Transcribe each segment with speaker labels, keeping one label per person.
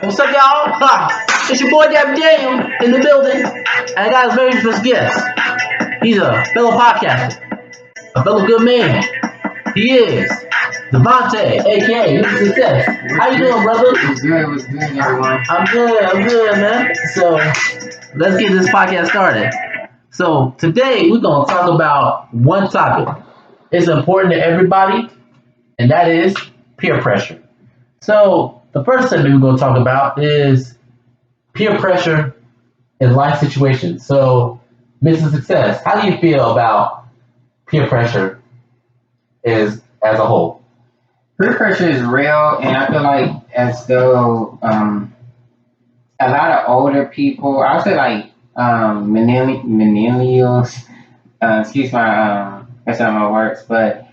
Speaker 1: What's up, y'all? Ha! It's your boy Dabbin in the building, and I got a very special guest. He's a fellow podcaster, a fellow good man. He is Devonte, aka Mr. Success. How you doing, brother?
Speaker 2: What's good, everyone?
Speaker 1: I'm good, man. So let's get this podcast started. So today we're gonna talk about one topic. It's important to everybody, and that is peer pressure. So the first thing we're going to talk about is peer pressure in life situations. So, Mr. Success, how do you feel about peer pressure as a whole?
Speaker 2: Peer pressure is real, and I feel like as though a lot of older people, I would say like millennials, excuse my that's not my words, but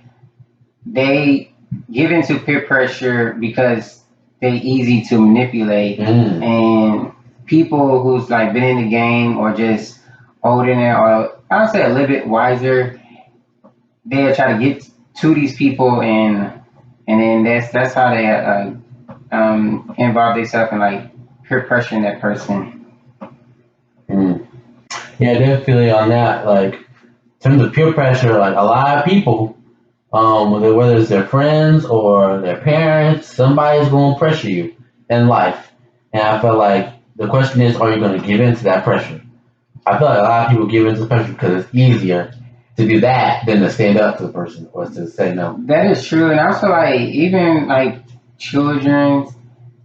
Speaker 2: they give into peer pressure because they're easy to manipulate, and people who's like been in the game or just older than or I would say a little bit wiser, they'll try to get to these people and then that's how they involve themselves in like peer pressuring that person.
Speaker 1: Mm. Yeah, definitely on that. Like, in terms of peer pressure, like a lot of people, whether it's their friends or their parents, somebody's going to pressure you in life. And I feel like the question is, are you going to give in to that pressure? I feel like a lot of people give in to pressure because it's easier to do that than to stand up to the person or to say no.
Speaker 2: That is true, and also like even like children,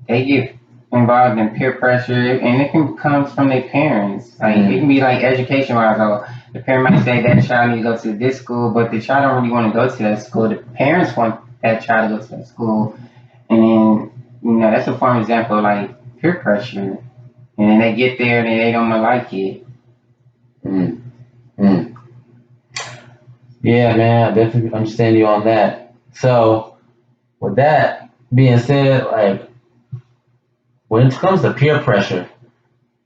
Speaker 2: they get involved in peer pressure, and it can come from their parents. Like it can be like education wise. Or the parent might say that child needs to go to this school, but the child don't really want to go to that school. The parents want that child to go to that school, and then that's a prime example of like peer pressure. And then they get there and they don't like it.
Speaker 1: Mm. Mm. Yeah, man, I definitely understand you on that. So, with that being said, like when it comes to peer pressure,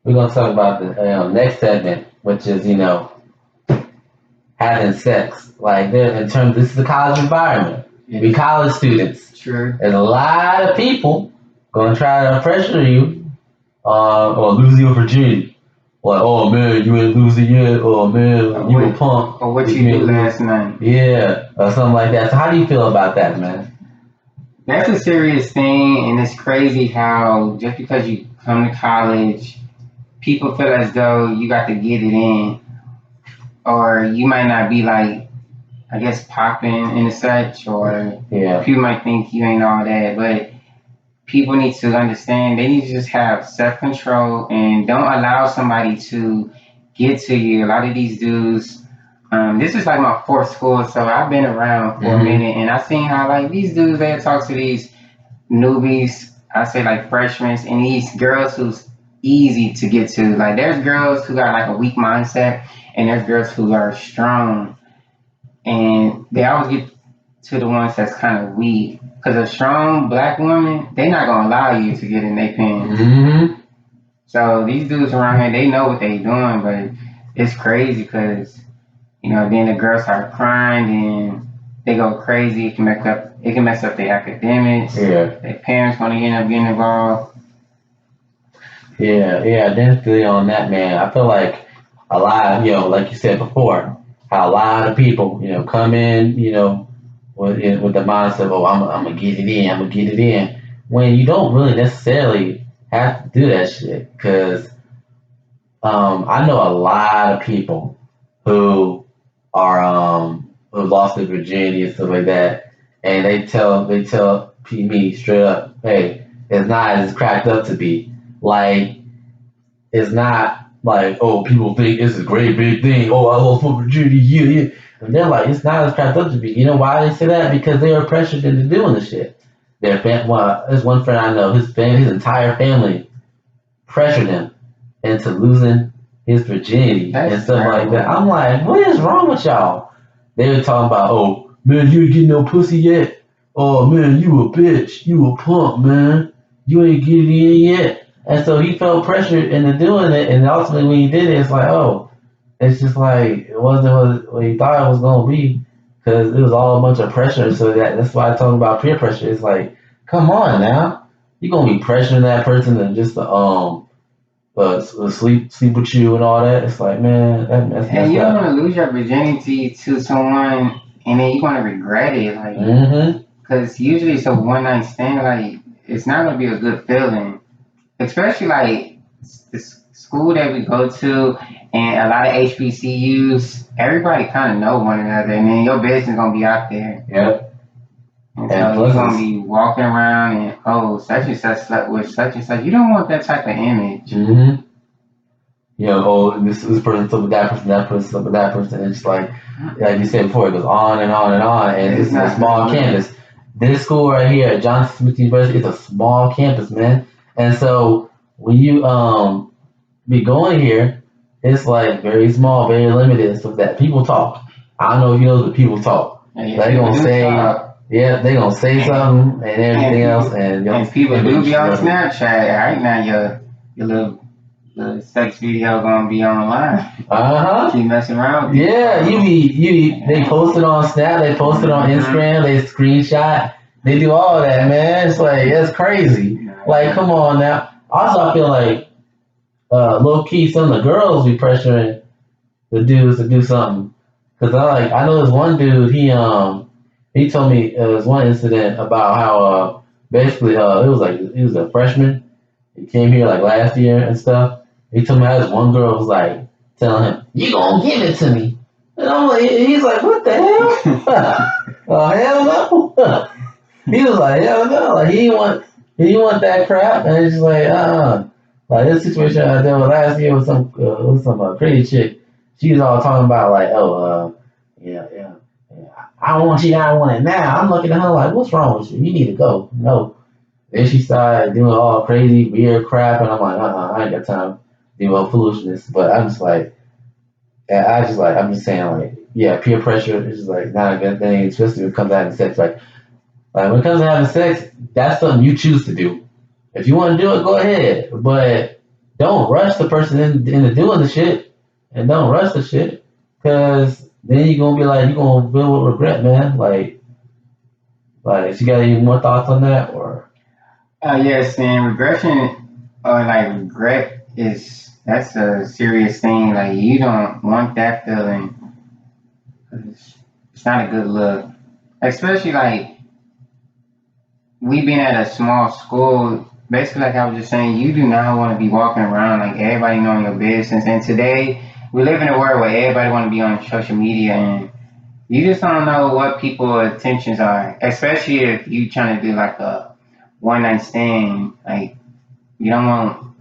Speaker 1: we're gonna talk about the next segment, which is having sex. Like in terms, this is a college environment. We college students.
Speaker 2: Sure.
Speaker 1: There's a lot of people gonna try to pressure you, or lose your virginity. Like, oh man, you ain't losing yet. Oh man, you a punk.
Speaker 2: Or what you did last night.
Speaker 1: Yeah, or something like that. So how do you feel about that, man?
Speaker 2: That's a serious thing, and it's crazy how just because you come to college, people feel as though you got to get it in, or you might not be like, I guess, popping and such, or people might think you ain't all that, but people need to understand they need to just have self-control and don't allow somebody to get to you. A lot of these dudes, this is like my fourth school, so I've been around for a minute, and I've seen how like these dudes, they talk to these newbies, I say like freshmen, and these girls who's easy to get to. Like there's girls who got like a weak mindset, and there's girls who are strong, and they always get to the ones that's kind of weak. Because a strong black woman, they not gonna allow you to get in their pants. So these dudes around here, they know what they doing, but it's crazy because then the girls start crying and they go crazy. It can mess up their academics.
Speaker 1: Yeah.
Speaker 2: Their parents gonna end up getting involved.
Speaker 1: Yeah, definitely on that, man. I feel like a lot of, like you said before, how a lot of people, come in, with the mindset, oh, I'm gonna get it in, when you don't really necessarily have to do that shit. Because I know a lot of people who are who lost their virginity and stuff like that, and they tell me straight up, hey, it's not as cracked up to be. Like, it's not like, oh, people think it's a great big thing. Oh, I lost my virginity, yeah. And they're like, it's not as cracked up to be. You know why they say that? Because they were pressured into doing the shit. There's one friend I know, his entire family pressured him into losing his virginity and stuff like that. I'm like, what is wrong with y'all? They were talking about, oh, man, you ain't getting no pussy yet. Oh, man, you a bitch. You a punk, man. You ain't getting it in yet. And so he felt pressured into doing it, and ultimately when he did it, it's like, oh, it's just like it wasn't what he thought it was gonna be, because it was all a bunch of pressure. So that's why I talk about peer pressure. It's like, come on now, you gonna be pressuring that person to just sleep with you and all that. It's like, man, that's
Speaker 2: And
Speaker 1: messed
Speaker 2: you don't
Speaker 1: up.
Speaker 2: want to lose your virginity to someone, and then you're gonna regret it, like,
Speaker 1: Mm-hmm.
Speaker 2: because usually it's a one night stand. Like, it's not gonna be a good feeling, especially like the school that we go to, and a lot of HBCUs. Everybody kind of know one another, and then your business gonna be out there.
Speaker 1: Yep.
Speaker 2: And
Speaker 1: And
Speaker 2: so you're
Speaker 1: plus,
Speaker 2: gonna be walking around and such and such slept with such and such. You don't want that type of image.
Speaker 1: mm-hmm. This person slept with that person slept with that person. And it's like you said before, it goes on and on and on. And this
Speaker 2: It's
Speaker 1: is a
Speaker 2: not
Speaker 1: small
Speaker 2: good.
Speaker 1: campus. This school right here at Johnson Smith University is a small campus, man. And so when you be going here, it's like very small, very limited, so that people talk. I don't know if you know, but people talk.
Speaker 2: Yeah,
Speaker 1: They
Speaker 2: people
Speaker 1: gonna
Speaker 2: do
Speaker 1: say,
Speaker 2: talk.
Speaker 1: yeah, they gonna say something and everything else,
Speaker 2: people
Speaker 1: and
Speaker 2: and people do
Speaker 1: image,
Speaker 2: be on Snapchat. Right now, your little sex video gonna be online.
Speaker 1: Uh huh.
Speaker 2: Keep messing around with people.
Speaker 1: Yeah, they post it on Snap, they post it on Instagram, they screenshot, they do all that, man. It's like it's crazy. Like, come on now. Also, I feel like low key, some of the girls be pressuring the dudes to do something. Cause I know this one dude. He told me this one incident about how basically it was like he was a freshman. He came here like last year and stuff. He told me how this one girl was like telling him, "You gonna give it to me?" And I'm like, he's like, "What the hell? Oh hell no!" He was like, "Hell no!" Like he didn't want that crap. And it's just like, like this situation I dealt with last year with some crazy chick. She was all talking about like, yeah, yeah, yeah. I want you, I want it now. I'm looking at her like, what's wrong with you? You need to go. No. Then she started doing all crazy, weird crap, and I'm like, I ain't got time to do all foolishness. But I'm just like, I'm just saying, like, yeah, peer pressure is just like not a good thing, especially when it comes to having sex. Like when it comes to having sex, that's something you choose to do. If you want to do it, go ahead. But don't rush the person into doing the shit, and don't rush the shit, because then you're gonna be like, you're gonna feel with regret, man. Like, you got any more thoughts on that, or?
Speaker 2: Yes, and regression or like regret that's a serious thing. Like you don't want that feeling. It's not a good look, especially like we being at a small school. Basically, like I was just saying, you do not want to be walking around like everybody knowing your business. And today, we live in a world where everybody want to be on social media, and you just don't know what people's intentions are. Especially if you trying to do like a one night stand. Like you don't want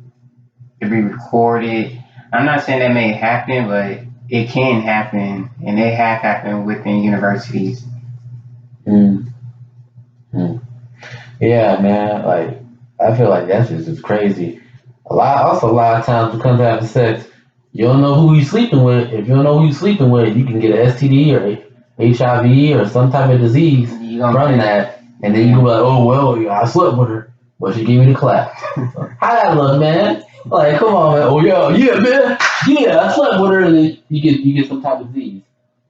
Speaker 2: to be recorded. I'm not saying that may happen, but it can happen, and it have happened within universities.
Speaker 1: Mm, mm. Yeah, man. Like, I feel like that's just crazy. A lot of times when it comes to having sex, you don't know who you sleeping with. If you don't know who you sleeping with, you can get an STD or HIV or some type of disease from that, and then you can be like, oh well, yeah, I slept with her, but she gave me the clap. How that look, man? Like, come on, man. Oh yeah, man. Yeah, I slept with her, and then you get some type of disease.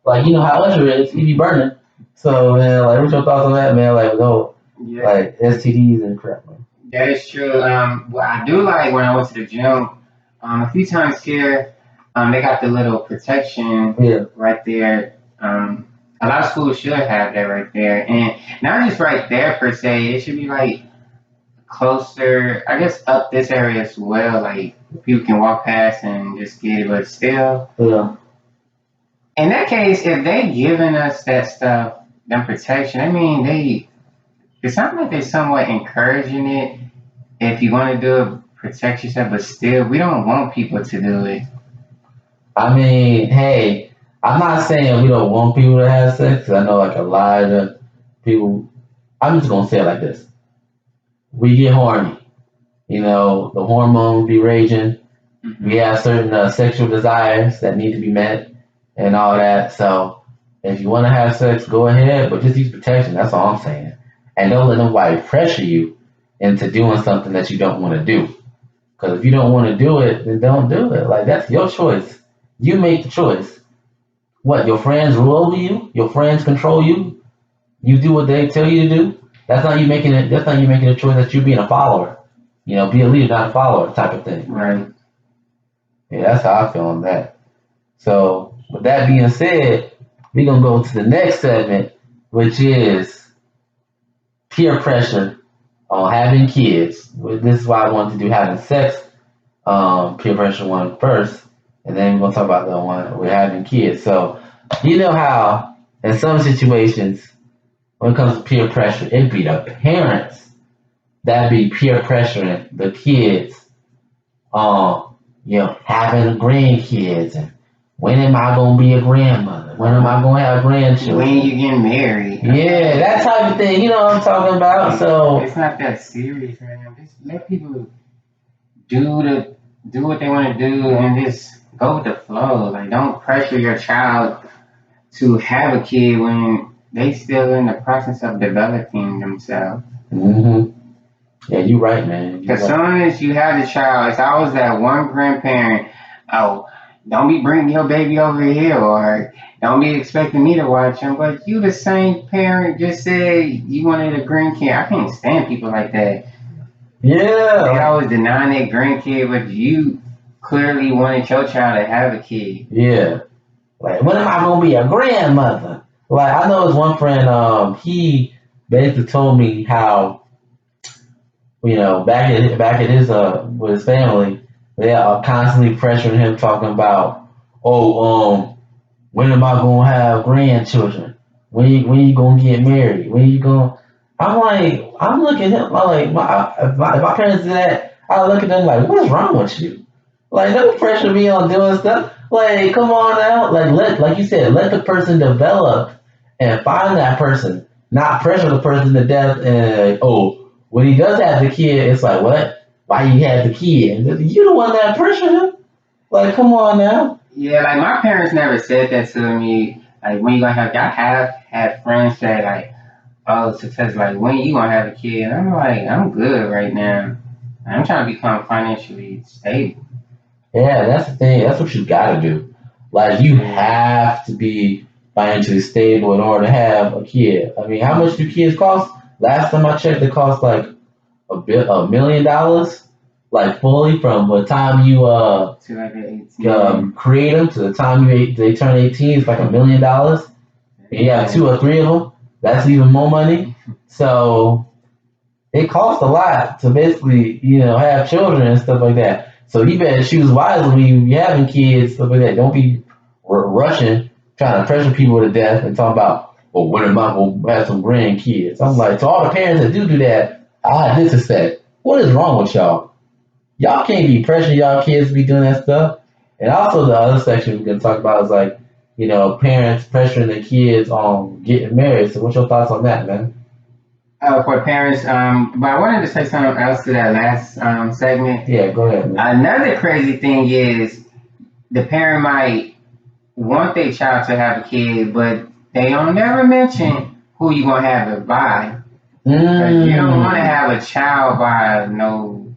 Speaker 1: Like, you know how usher is, he be burning. So man, like, what's your thoughts on that, man? Like, no,
Speaker 2: Yeah,
Speaker 1: like STDs and crap, man.
Speaker 2: that is true. What I do like when I went to the gym, a few times here, they got the little protection
Speaker 1: Yeah.
Speaker 2: right there. A lot of schools should have that right there, and not just right there per se. It should be like closer, I guess, up this area as well. Like people can walk past and just get it, but still,
Speaker 1: Yeah.
Speaker 2: in that case, if they giving us that stuff, them protection, I mean, it sounds like they're somewhat encouraging it. If you want to do it, protect yourself, but still, we don't want people to do it.
Speaker 1: I mean, hey, I'm not saying we don't want people to have sex. 'Cause I know like a lot of people. I'm just gonna say it like this: we get horny. You know, the hormones be raging. We have certain sexual desires that need to be met and all that. So if you want to have sex, go ahead, but just use protection. That's all I'm saying. And don't let nobody pressure you into doing something that you don't want to do. Because if you don't want to do it, then don't do it. Like, that's your choice. You make the choice. What, your friends rule over you? Your friends control you? You do what they tell you to do? That's not you making it. That's not you making a choice. That you being a follower. You know, be a leader, not a follower, type of thing.
Speaker 2: Right.
Speaker 1: Yeah, that's how I feel on that. So, with that being said, we're gonna go to the next segment, which is peer pressure on having kids. This is why I wanted to do having sex, peer pressure one first, and then we're gonna talk about the one we're having kids. So, you know how in some situations, when it comes to peer pressure, it be the parents that be peer pressuring the kids on, having grandkids and when am I gonna be a grandmother? When am I gonna have grandchildren?
Speaker 2: When you getting married?
Speaker 1: Yeah, that type of thing. You know what I'm talking about. So
Speaker 2: it's not that serious, man. Just let people do what they want to do and just go with the flow. Like, don't pressure your child to have a kid when they still in the process of developing themselves.
Speaker 1: Yeah, you're right, man.
Speaker 2: Because as soon as you have the child, it's always that one grandparent. Oh, don't be bringing your baby over here, or don't be expecting me to watch him. But you, the same parent, just said you wanted a grandkid. I can't stand people like that.
Speaker 1: Yeah.
Speaker 2: They always denying their grandkid, but you clearly wanted your child to have a kid.
Speaker 1: Yeah. Like, when am I gonna be a grandmother? Like, I know his one friend. He basically told me how, back at his with his family, they are constantly pressuring him, talking about, when am I gonna have grandchildren? When you gonna get married? When you gonna? I'm looking at him. I'm like, if my parents did that, I look at them like, what's wrong with you? Like, don't pressure me on doing stuff. Like, come on now. Like you said, let the person develop and find that person, not pressure the person to death. And when he does have the kid, it's like, what? Why you had the kid? You the one that pressured him. Like, come on now.
Speaker 2: Yeah, like my parents never said that to me. Like, when you gonna have? I have had friends say like, "Oh, success. Like, when you gonna have a kid?" And I'm like, I'm good right now. I'm trying to become financially stable.
Speaker 1: Yeah, that's the thing. That's what you gotta do. Like, you have to be financially stable in order to have a kid. I mean, how much do kids cost? Last time I checked, they cost like $1 million, like fully from the time you
Speaker 2: To like 18.
Speaker 1: create them to the time they turn 18. It's like $1 million. And you have 2 or 3 of them. That's even more money. So it costs a lot to basically, have children and stuff like that. So you better choose wisely when you're having kids, stuff like that. Don't be rushing, trying to pressure people to death and talking about, well, when am I going to have some grandkids? I'm like, to all the parents that do that, I have this to say. What is wrong with y'all? Y'all can't be pressuring y'all kids to be doing that stuff. And also the other section we're going to talk about is like, parents pressuring their kids on getting married. So what's your thoughts on that, man?
Speaker 2: For parents, but I wanted to say something else to that last segment.
Speaker 1: Yeah, go ahead, man.
Speaker 2: Another crazy thing is the parent might want their child to have a kid, but they don't never mention who you gonna have it by. Because you don't want to have a child by no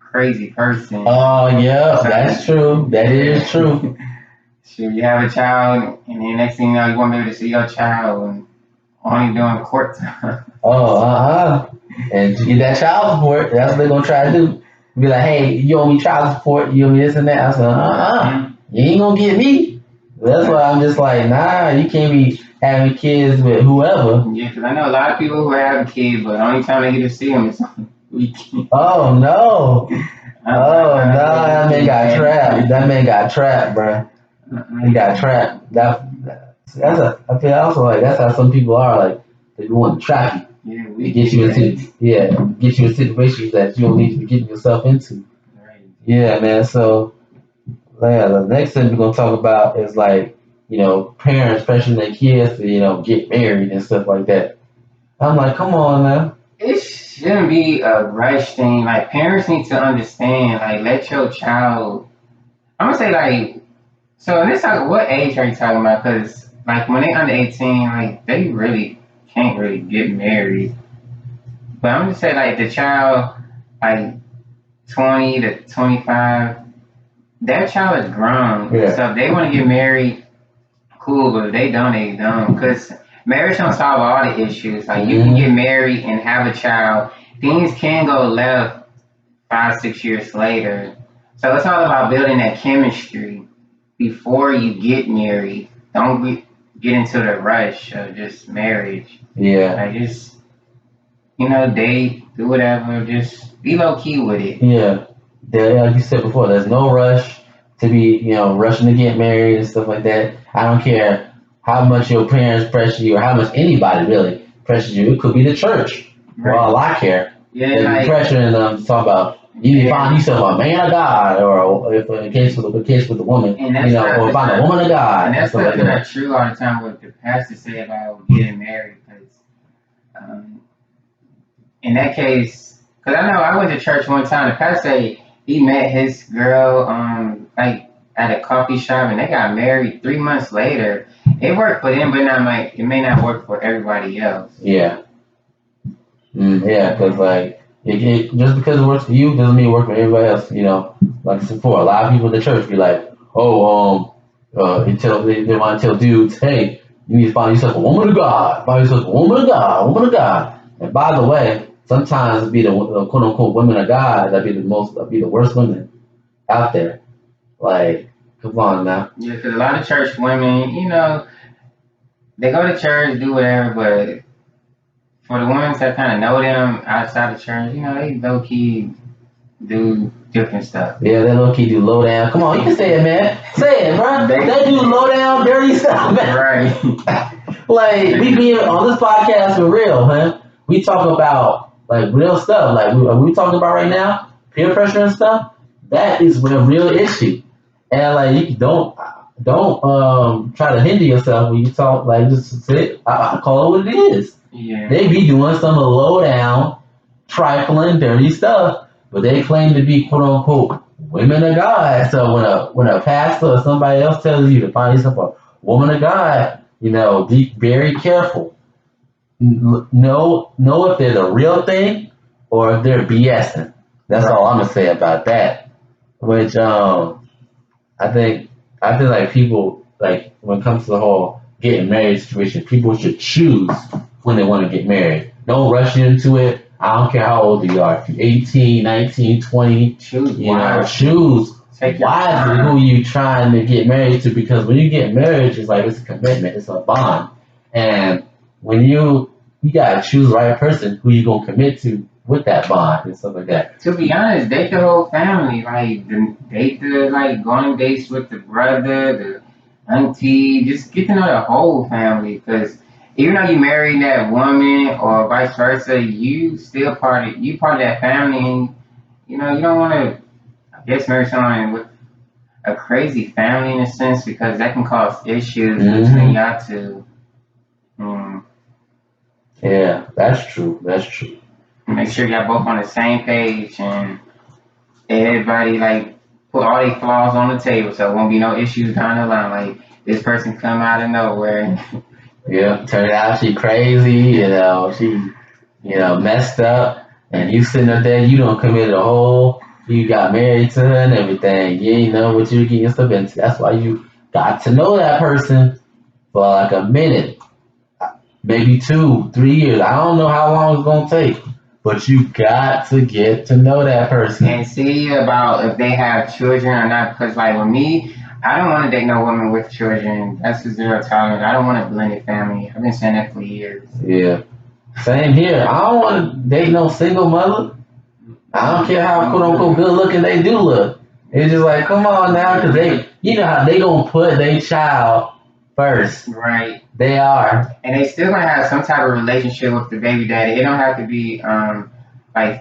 Speaker 2: crazy person.
Speaker 1: Oh, yeah, so that's true. That is true.
Speaker 2: Sure, you have a child, and then next thing you know, you won't be able to see your child and only doing court time.
Speaker 1: And to get that child support, that's what they're gonna try to do. Be like, hey, you owe me child support, you owe me this and that. I said, you ain't gonna get me. That's why I'm just like, nah, you can't be having kids with whoever.
Speaker 2: Yeah, because I know a lot of people who have kids, but the only time they get to see them is on the weekend.
Speaker 1: Oh no. That man got trapped. That man got trapped, bro. He got trapped. I feel also like that's how some people are. Like, they want to trap you.
Speaker 2: Yeah,
Speaker 1: get you in situations that you don't need to be getting yourself into.
Speaker 2: Right.
Speaker 1: Yeah, man. So, yeah, the next thing we're gonna talk about is like, parents pressuring their kids to, get married and stuff like that. I'm like, come on now.
Speaker 2: It shouldn't be a rush thing. Like, parents need to understand. Like, let your child. I'm gonna say like. So in this talk, what age are you talking about? Because like when they under 18, like they really can't really get married. But I'm just saying like the child, like 20 to 25, that child is grown.
Speaker 1: Yeah.
Speaker 2: So if they want to get married, cool. But if they don't, they don't. Because marriage don't solve all the issues. Like you can get married and have a child. Things can go left 5, 6 years later. So it's all about building that chemistry before you get married. Don't get into the rush of just marriage.
Speaker 1: Yeah.
Speaker 2: Like just date, do whatever. Just be low key with it.
Speaker 1: Yeah. Like you said before, there's no rush to be, rushing to get married and stuff like that. I don't care how much your parents pressure you or how much anybody really pressures you. It could be the church.
Speaker 2: Right.
Speaker 1: For all I care.
Speaker 2: Yeah,
Speaker 1: They're
Speaker 2: like
Speaker 1: pressuring them to talk about you need to find yourself a man of God, or if in case with the woman, or find a woman of God.
Speaker 2: And that's
Speaker 1: stuff like
Speaker 2: not
Speaker 1: that.
Speaker 2: true all the time. What the pastor say about getting married, because in that case, because I know I went to church one time. The pastor said he met his girl like at a coffee shop, and they got married 3 months later. It worked for them, but it may not work for everybody else.
Speaker 1: Yeah. Yeah, because like just because it works for you doesn't mean it works for everybody else. Like I said before, a lot of people in the church be like, they want to tell dudes, hey, you need to find yourself a woman of God, find yourself a woman of God, woman of God. And by the way, sometimes it be the quote unquote women of God that be the worst women out there. Like, come on now.
Speaker 2: Yeah, because a lot of church women, they go to church, do whatever, but for the ones that kind of know them outside of church, they low key do different stuff.
Speaker 1: Yeah, they low key do low down. Come on, you can say it, man. Say it, bro. They do low down, dirty stuff, man.
Speaker 2: Right.
Speaker 1: Like we be on this podcast for real, huh? We talk about like real stuff. Like we talking about right now, peer pressure and stuff. That is a real issue, and like you don't try to hinder yourself when you talk. Like just sit. I call it what it is.
Speaker 2: Yeah.
Speaker 1: They be doing some low down, trifling, dirty stuff, but they claim to be quote unquote women of God. So when a pastor or somebody else tells you to find yourself a woman of God, be very careful. Know if they're the real thing or if they're BSing. That's all I'm gonna say about that. Which I feel like people like when it comes to the whole getting married situation, people should choose when they want to get married. Don't rush into it. I don't care how old you are. If you're 18, 19, 20, choose wisely who you trying to get married to, because when you get married, it's like it's a commitment, it's a bond. And when you gotta choose the right person who you gonna commit to with that bond and stuff like that.
Speaker 2: To be honest, date the whole family. Go on dates with the brother, the auntie. Just get to know the whole family, because even though you married that woman or vice versa, you still part of that family. And, you don't want to, I guess, marry someone with a crazy family in a sense, because that can cause issues between y'all two.
Speaker 1: Yeah, that's true.
Speaker 2: Make sure y'all both on the same page and everybody put all their flaws on the table, so it won't be no issues down the line. Like this person come out of nowhere.
Speaker 1: Yeah, turned out she crazy, she, messed up, and you sitting up there, you don't commit a whole, you got married to her and everything, you ain't know what you were getting yourself into. That's why you got to know that person for like a minute, maybe 2, 3 years. I don't know how long it's gonna take, but you got to get to know that person
Speaker 2: and see about if they have children or not. Because with me, I don't want to date no woman with children. That's a zero tolerance. I don't want a blended family. I've been saying that for years.
Speaker 1: Yeah, same here. I don't want to date no single mother. I don't care how quote unquote good looking they do look. It's just like, come on now, because how they gonna put their child first.
Speaker 2: Right.
Speaker 1: They are.
Speaker 2: And they still gonna have some type of relationship with the baby daddy. It don't have to be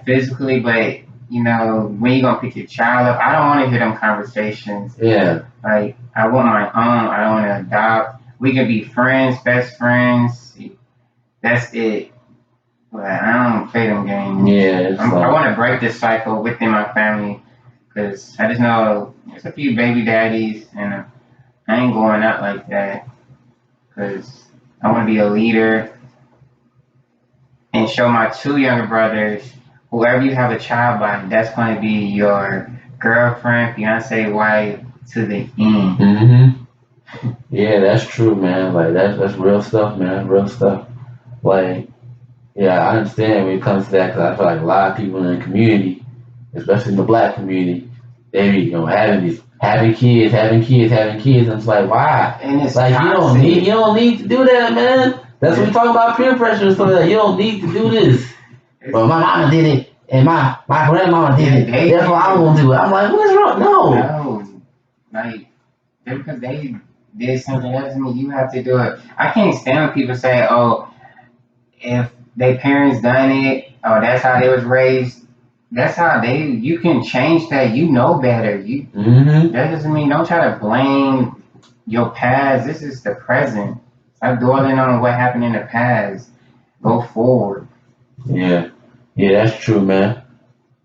Speaker 2: physically, but when you gonna pick your child up, I don't want to hear them conversations.
Speaker 1: Yeah.
Speaker 2: I want my own. I don't want to adopt. We can be friends, best friends. That's it. But I don't play them games.
Speaker 1: Yeah.
Speaker 2: I want to break this cycle within my family, because I just know there's a few baby daddies, and I ain't going out like that, because I want to be a leader and show my 2 younger brothers, whoever you have a child by, that's going to be your girlfriend, fiance, wife to the end.
Speaker 1: Yeah, that's true, man. Like that's real stuff, man. Real stuff. Like, yeah, I understand when it comes to that because I feel like a lot of people in the community, especially in the black community, they be having kids, having kids, and it's like why?
Speaker 2: And it's
Speaker 1: Like
Speaker 2: toxic.
Speaker 1: you don't need to do that, man. That's what we talk about peer pressure and stuff like that. You don't need to do this. But my mama did it, and my grandmama did it. Therefore, I'm gonna do it. I'm like, what's wrong?
Speaker 2: No, like just because they did something else to me, you have to do it. I can't stand when people say, "Oh, if their parents done it, oh, that's how they was raised. That's how they. You can change that. You know better. That doesn't mean don't try to blame your past. This is the present. Stop dwelling on what happened in the past. Go forward.
Speaker 1: Yeah, yeah, that's true, man.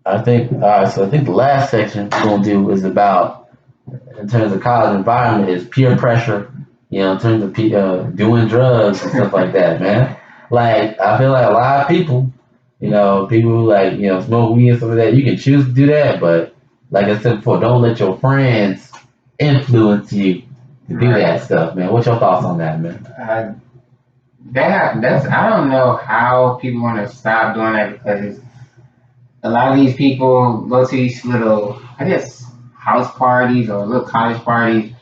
Speaker 1: I think so I think the last section we're gonna do is about in terms of college environment is peer pressure. You know, in terms of doing drugs and stuff like that, man. Like I feel like a lot of people, people who like smoke weed and stuff like that. You can choose to do that, but like I said before, don't let your friends influence you to do that stuff, man. What's your thoughts on that, man?
Speaker 2: That's I don't know how people want to stop doing that because a lot of these people go to these little, I guess, house parties or little college parties,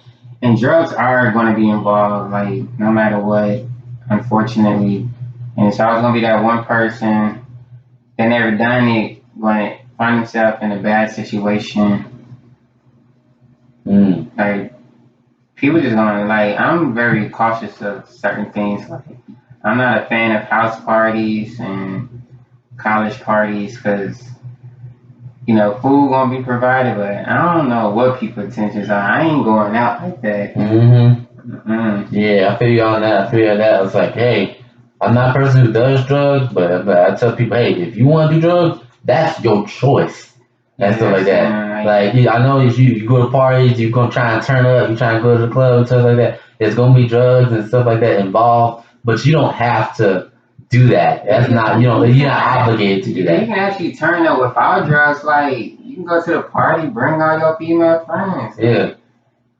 Speaker 2: and drugs are going to be involved, like no matter what, unfortunately. And it's always going to be that one person that never done it going to find himself in a bad situation.
Speaker 1: Mm.
Speaker 2: Like people just going to like. I'm very cautious of certain things. Like I'm not a fan of house parties and college parties because food gonna be provided, but I don't know what people's intentions are. I ain't going out like that.
Speaker 1: Yeah, I feel you on that. I feel you on that. It's like, hey, I'm not a person who does drugs, but I tell people, hey, if you want to do drugs, that's your choice and stuff like that. Like, I know if you go to parties, you're gonna try and turn up, you try and go to the club and stuff like that. There's gonna be drugs and stuff like that involved, but you don't have to do that. That's not you're not obligated to do that.
Speaker 2: You can actually turn up without drugs. Like you can go to the party, bring all your female friends.
Speaker 1: Yeah,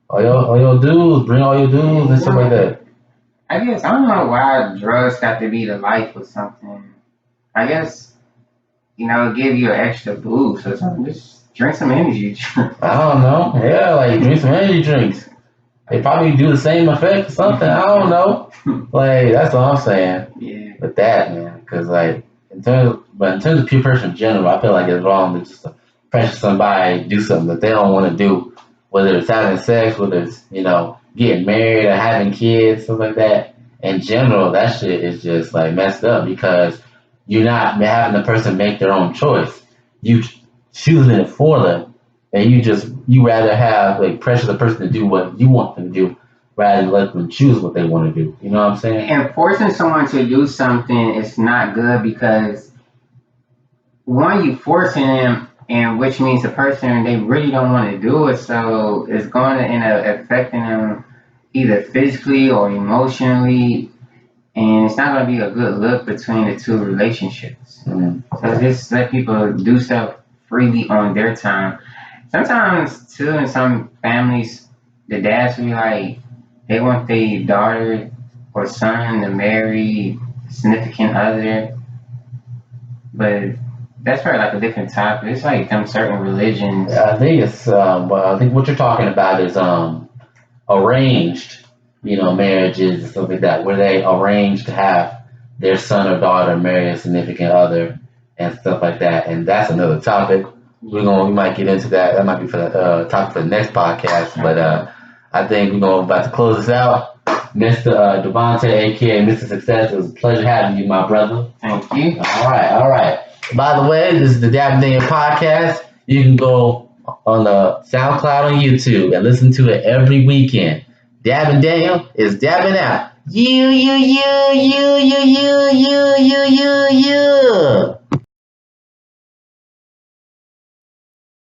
Speaker 1: all your dudes, bring all your dudes and stuff like that.
Speaker 2: I guess I don't know why drugs got to be the life or something. I guess give you an extra boost or something. Just drink some energy drinks.
Speaker 1: I don't know. Yeah, like drink some energy drinks. They probably do the same effect or something. I don't know. Like that's what I'm saying.
Speaker 2: Yeah.
Speaker 1: With that, man, because like in terms of peer pressure in general, I feel like it's wrong to just pressure somebody to do something that they don't want to do, whether it's having sex, whether it's getting married or having kids, stuff like that. In general, that shit is just like messed up because you're not having the person make their own choice. You choosing it for them, and you rather have like pressure the person to do what you want them to do rather than let them choose what they want to do. You know what I'm saying?
Speaker 2: And forcing someone to do something is not good because one, you forcing them, and which means the person they really don't want to do it, so it's going to end up affecting them either physically or emotionally, and it's not going to be a good look between the two relationships. So just let people do stuff freely on their time. Sometimes too, in some families, the dads be like, they want their daughter or son to marry a significant other, but that's probably like a different topic. It's like them certain religions.
Speaker 1: Yeah, I think it's I think what you're talking about is arranged, marriages and stuff like that, where they arrange to have their son or daughter marry a significant other and stuff like that. And that's another topic. We might get into that. That might be for the topic for the next podcast. But I think we're about to close this out. Mr. Devonte, aka Mr. Success, it was a pleasure having you, my brother.
Speaker 2: Thank you.
Speaker 1: All right. By the way, this is the Dabbin podcast. You can go on the Soundcloud and YouTube and listen to it every weekend. Dabbin Daniel is dabbing out. You.